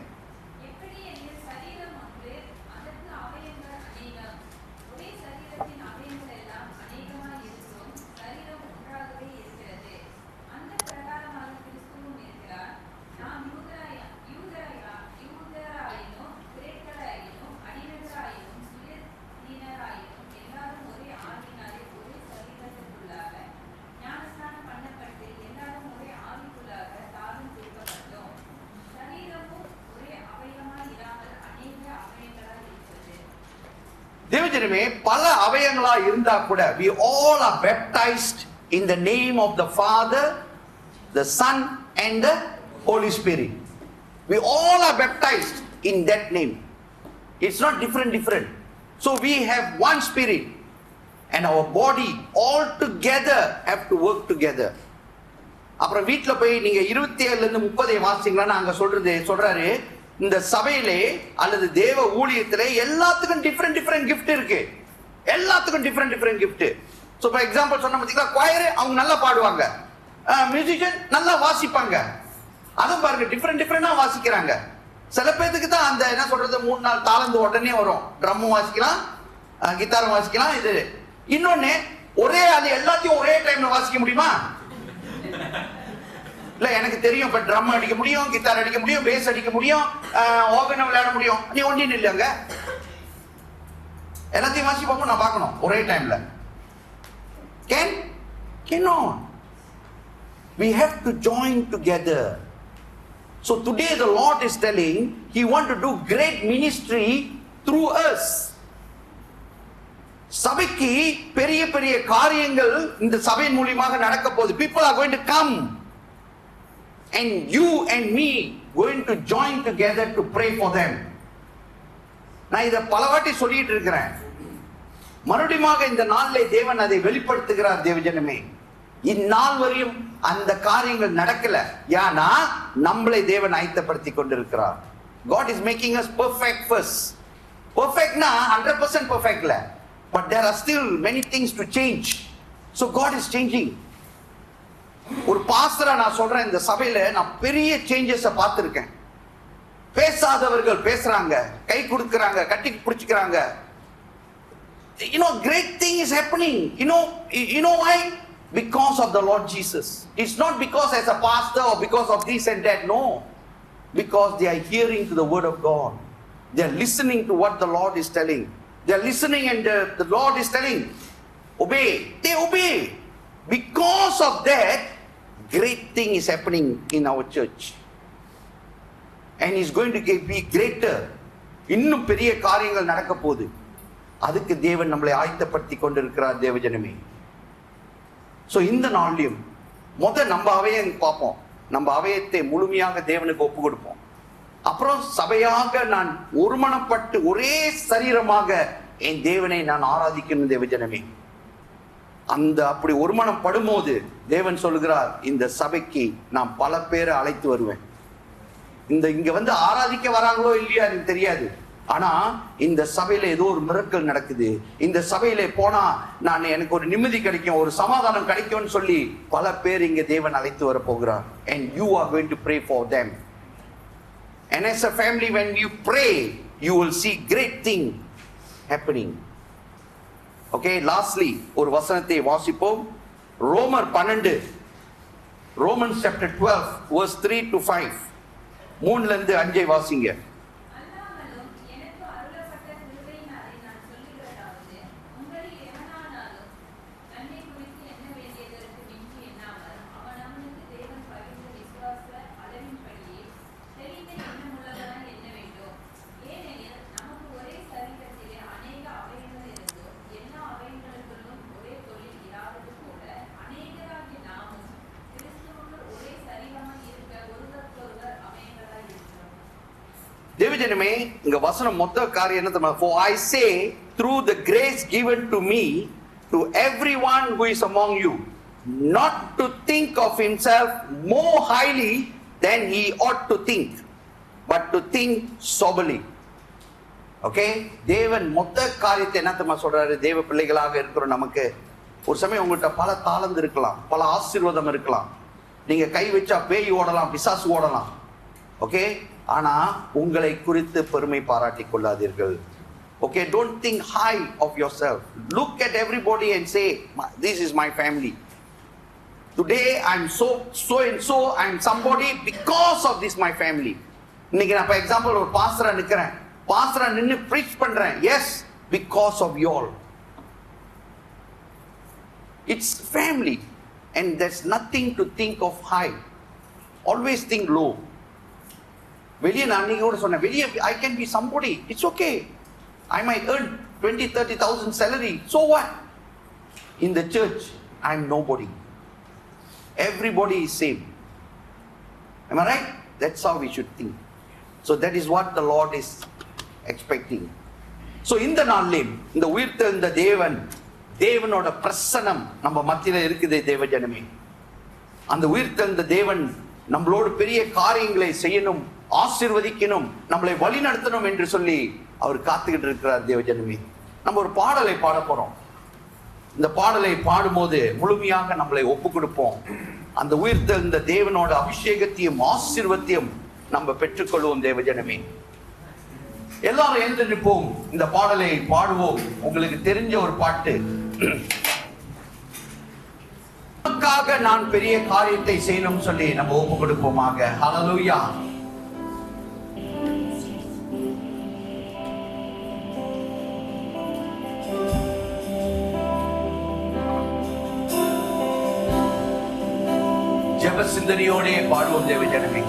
தேவஜனமே, பல அவயங்களா இருந்தா கூட we all are baptized in the name of the Father, the Son and the Holy Spirit. We all are baptized in that name. It's not different. So we have one spirit and our body all together have to work together. அப்புறம் வீட்டுல போய் நீங்க 27ல இருந்து 30 வாசிங்களா, அங்க சொல்றாரு, இந்த சபையிலே அல்லது தேவ ஊழியத்திலே எல்லாத்துக்கும் டிஃபரெண்ட் கிஃப்ட் இருக்கு. எல்லாத்துக்கும் different gift. So for example சொன்ன பாத்தீங்களா, குவாயர் அவங்க நல்லா பாடுவாங்க, மியூசிஷியன் நல்லா வாசிப்பாங்க. அதுவும் பாருங்க டிஃப்ரெண்டா வாசிக்கிறாங்க. சில பேருக்கு தான் அந்த என்ன சொல்றது 3-4 தாளந்து உடனே வரும். ட்ரம்மும் வாசிக்கலாம், கிட்டாரும் வாசிக்கலாம். இது இன்னொன்னு, ஒரே ஆளு எல்லாத்தையும் ஒரே டைம்ல வாசிக்க முடியுமா? இல்ல, எனக்கு தெரியும். இப்ப ட்ரம் அடிக்க முடியும், கிட்டார் அடிக்க முடியும், பேஸ் அடிக்க முடியும், ஆர்கன் விளையாட முடியும். நீ ஒன்றும் இல்லைங்க, எல்லாத்தையும் வாசிப்பாங்க. நான் பார்க்கணும் ஒரே டைம்ல. Cannot. We have to join together. So today the Lord is telling He wants to do great ministry through us. சபைக்கு பெரிய பெரிய காரியங்கள் இந்த சபையின் மூலமாக நடக்க போகுது. People are going to come and you and me going to join together to pray for them. நான் இத பல வாட்டி சொல்லிட்டு இருக்கிறேன். மறுபடியும் இந்த நாளிலே தேவன் அதை வெளிப்படுத்துகிறார். தேவஜனமே, இந்நாள் வரையும் அந்த காரியங்கள் நடக்கல. ஏன்னா நம்மளை தேவன் ஆயத்தப்படுத்தி கொண்டிருக்கிறார். God is making us perfect first. Perfectனா 100% perfect இல்ல, but there are still many things to change. So God is changing. ஒரு பாஸ்டரா நான் சொல்றேன், இந்த சபையில நான் பெரிய சேஞ்சஸை பார்த்திருக்கேன். பேசாதவர்கள் பேசுறாங்க, கை கொடுக்கறாங்க, கட்டி பிடிச்சுக்கிறாங்க. Great thing is happening. You know why? Because of the Lord Jesus. It's not because as a pastor or because of this and that. No. Because they are hearing to the word of God. They are listening to what the Lord is telling. They are listening and the Lord is telling, obey. They obey. Because of that, great thing is happening in our church. And it's going to be greater. இன்னும் பெரிய காரியங்கள் நடக்க போகுது. அதுக்கு தேவன் நம்மளை ஆயத்தப்படுத்தி கொண்டிருக்கிறார். தேவஜனமே, சோ இந்த நாளிலும் நம்ம அவையை பார்ப்போம். நம்ம அவையத்தை முழுமையாக தேவனுக்கு ஒப்பு கொடுப்போம். அப்புறம் சபையாக நான் ஒருமனப்பட்டு ஒரே சரீரமாக என் தேவனை நான் ஆராதிக்கணும். தேவஜனமே, அந்த அப்படி ஒருமனப்படும் போது தேவன் சொல்லுகிறார், இந்த சபைக்கு நான் பல பேரை அழைத்து வருவேன். இங்க வந்து ஆராதிக்க வராங்களோ இல்லையா எனக்கு தெரியாது. ஆனா இந்த சபையில ஏதோ ஒரு மிரக்கல் நடக்குது. இந்த சபையில போனா எனக்கு ஒரு நிம்மதி கிடைக்கும், ஒரு சமாதானம் கிடைக்கும்னு சொல்லி பல பேர் இங்க தேவன் அழைத்து வர போகிறார். And you are going to pray for them. And as a family, when you pray, you will see great thing happening. Okay, lastly, ஒரு வசனத்தை வாசிப்போம். ரோமர் 12, Romans chapter 12 verse 3 to 5. 3 இருந்து 5 வாசிங்க. தேவஜனமே, இங்க வசனம் மொத்த காரியம் என்ன தெரியுமா? For I say through the grace given to me to everyone who is among you not to think of himself more highly than he ought to think, but to think soberly. Okay, தேவன் மொத்த காரியத்தை என்ன தெரியுமா சொல்றாரு? தேவ பிள்ளைகளாக இருக்கிற நமக்கு ஒரு சமயம் உங்கள்கிட்ட பல தாளந்து இருக்கலாம், பல ஆசீர்வாதம் இருக்கலாம். நீங்க கை வச்சா பேய் ஓடலாம், பிசாசு ஓடலாம். ஓகே, ஆனா உங்களை குறித்து பெருமை பாராட்டிக் கொள்ளாதீர்கள். Okay, don't think high of yourself. Look at everybody and say, this is my family. Today I'm so and so, I'm somebody because of this my family. இன்னைக்கு நான் for example ஒரு பாஸ்டரா நிக்கிறேன், பாஸ்டரா நின்னு preach பண்றேன். Yes, because of you all. It's family and there's nothing to think of high. Always think low. வெளியே நான் அன்னைக்கு கூட சொன்னேன், வெளியே I can be somebody, it's okay. I might earn 20,000-30,000 salary, so what? In the church I'm nobody. Everybody is same. Am I right? That's how we should think. So that is what the Lord is expecting. So இந்த நாளிலே இந்த உயிர்த்தெழுந்த தேவனோட பிரசன்னம் நம்ம மத்தியில இருக்குது. தேவஜனமே, அந்த உயிர்த்தெழுந்த தேவன் நம்மளோடு பெரிய காரியங்களை செய்யணும், ஆசீர்வதிக்கணும், நம்மளை வழி நடத்தணும் என்று சொல்லி அவர் காத்துக்கிட்டு இருக்கிறார். தேவஜனமே, நம்ம ஒரு பாடலை பாட போறோம். இந்த பாடலை பாடும்போது முழுமையாக நம்மளை ஒப்பு கொடுப்போம். அந்த உயிர்த்தெழுந்த தேவனோட அபிஷேகத்தையும் ஆசீர்வாதத்தையும் நம்ம பெற்றுக்கொள்வோம். தேவஜனமே, எல்லாரும் எழுந்து நிற்போம், இந்த பாடலை பாடுவோம். உங்களுக்கு தெரிஞ்ச ஒரு பாட்டு. உனக்காக நான் பெரிய காரியத்தை செய்யணும் சொல்லி நம்ம ஒப்பு கொடுப்போமாக. ஹல்லேலூயா. ஜெப சிந்தனையோடே பாடுவோம் தேவஜனமே.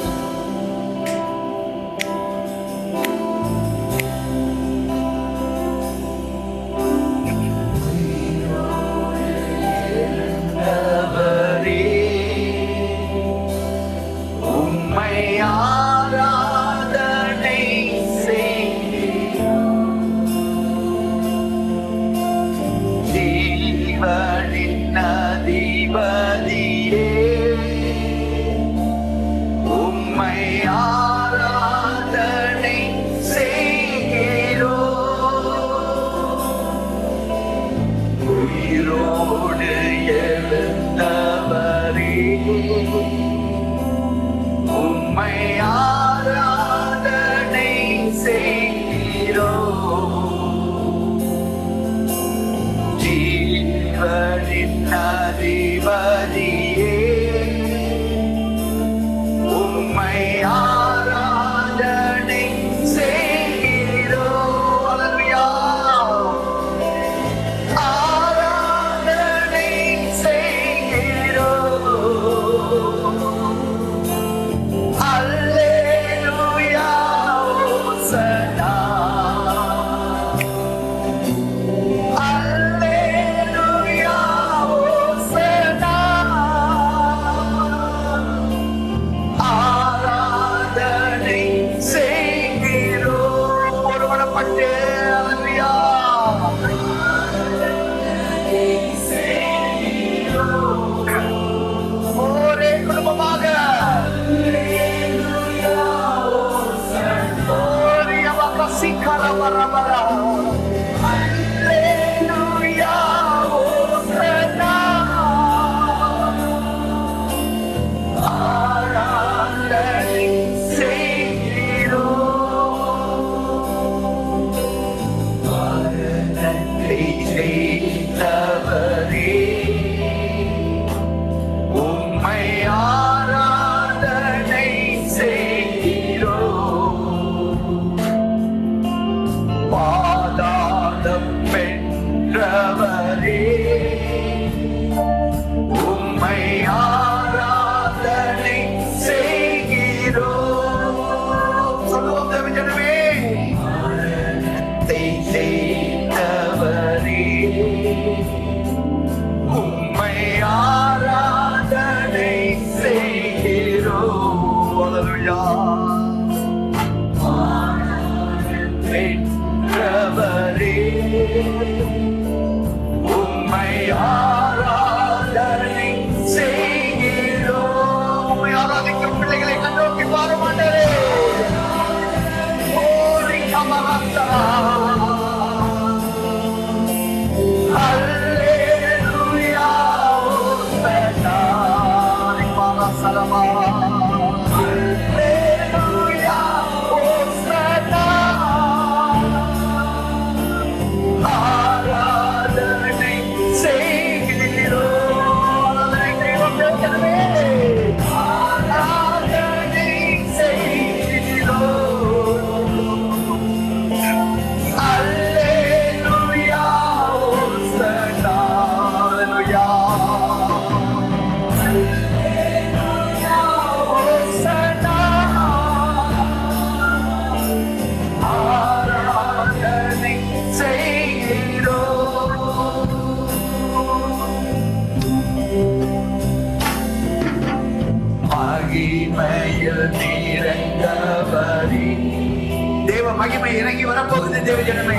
மகிமை இறங்கி வரப்போகுது தேவஜனமே.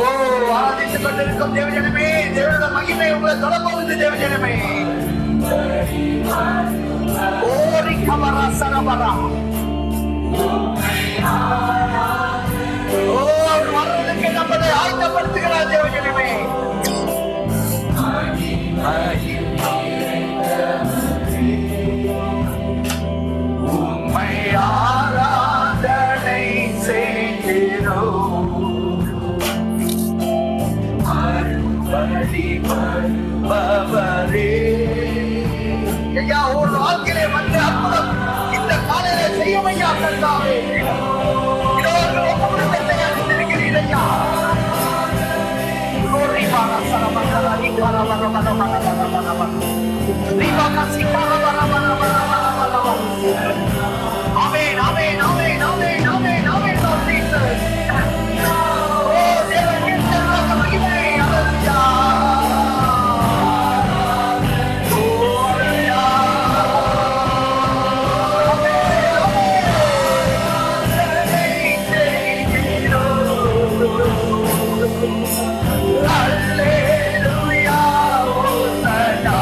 ஓ, ஆராதித்துக் கொண்டிருக்கும் தேவஜனமே, தேவனோட மகிமை உங்களை தொடப்போகுது தேவஜனமே. ஓரி கமரா சரபரா. ஓ, வரதுக்கு நம்மளை ஆயத்தப்படுத்துகிறார் தேவஜனமே. ஐயா ஒரு வாழ்க்கையிலே வந்து அற்புதம் இந்த காலையில செய்யும் ஐயா கர்த்தாவே. இதோ உங்களுக்கு தயாரித்திருக்கிறீர் ஐயா. Amen, amen, amen, amen, amen, amen, Lord Jesus. Oh, தேவனே, தேவனே, மகிமை, ஹalleluya. Oh, ஹalleluya. Hallelujah, Hosanna.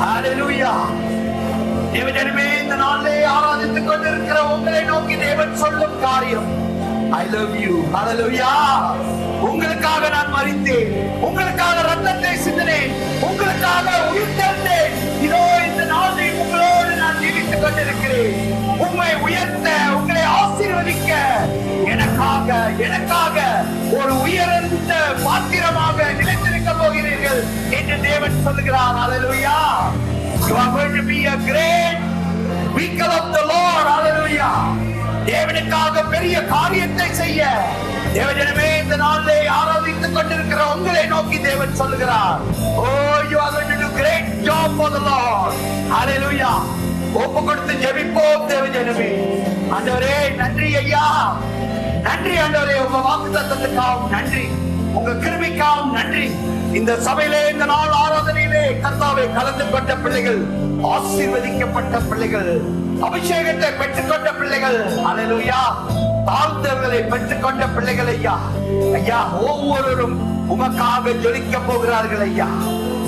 Hallelujah. தேவஜனமே, இந்த நாளிலே ஆராதித்துக் கொண்டிருக்கிற உங்களை நோக்கி தேவன் சொல்லும் காரியம், I love you. Hallelujah. உங்களுக்காக நான் மரித்தேன், உங்களுக்காக ரத்தத்தை சிந்தினேன், உங்களுக்காக உயிர்த்தெழுந்தேன். இதோ இந்த நாளில் உங்களோடு நான் ஜீவித்துக் கொண்டிருக்கிறேன். உம்மை உயர்த்த, உங்களை ஆசீர்வதிக்க, எனக்காக ஒரு உயர்ந்த பாத்திரமாக நிலைத்திருக்க போகிறீர்கள் என்று தேவன் சொல்லுகிறார். Hallelujah. You are going to be a great vehicle of the Lord. Hallelujah. தேவனுக்காக பெரிய காரியத்தை செய்ய தேவஜனமே, இந்த நாளிலே ஆராதித்துக் கொண்டிருக்கிற உங்களை நோக்கி தேவன் சொல்லுகிறார். Oh, you are going to do great job for the Lord. Hallelujah. ஒப்பு கொடுத்து ஜெபிப்போம் தேவஜனமே. ஆண்டவரே நன்றி ஐயா, நன்றி ஆண்டவரே, உங்க வாக்குத்தத்தத்துக்காகவும் நன்றி, உங்க கிருபைக்காகவும் நன்றி. இந்த சபையிலே இந்த நாள் ஆராதனையிலே கர்த்தாவே கலந்து கொண்ட பிள்ளைகள், ஆசீர்வதிக்கப்பட்ட பிள்ளைகள், அபிஷேகத்தை பெற்றுக்கொண்ட பிள்ளைகள், ஹல்லேலூயா, தாழ்ந்தவர்களை பெற்றுக்கொண்ட பிள்ளைகள் ஐயா. ஐயா, ஒவ்வொருவரும் உமக்காக ஜொலிக்க போகிறார்கள் ஐயா.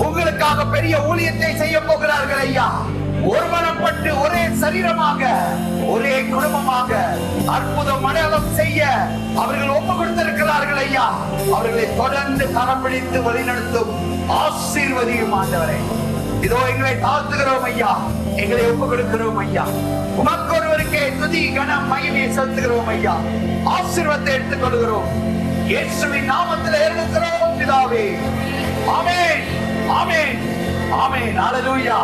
உங்களுக்காக பெரிய ஊழியத்தை செய்ய போகிறார்கள் ஐயா. ஒருமனப்பட்டு ஒரே சரீரமாக, ஒரே குடும்பமாக அற்புதம் அடையாளம் செய்ய அவர்கள் ஒப்பு கொடுத்திருக்கிறார்கள் ஐயா. அவர்களை தொடர்ந்து கரம் பிடித்து வழிநடத்தும் ஆசீர்வதியும் ஆண்டவரே. இதோ எங்களை தாழ்த்துகிறோம் ஐயா, எங்களை ஒப்பு கொடுக்கிறோம் ஐயா. உமக்கு ஒருவருக்கே துதி கனம் மகிமையை செலுத்துகிறோம் ஐயா. ஆசீர்வாதத்தை எடுத்துக் கொள்கிறோம், இயேசுவின் நாமத்தில் இருக்கிறோம் பிதாவே. ஆமென், ஆமென், ஆமென். ஹல்லேலூயா.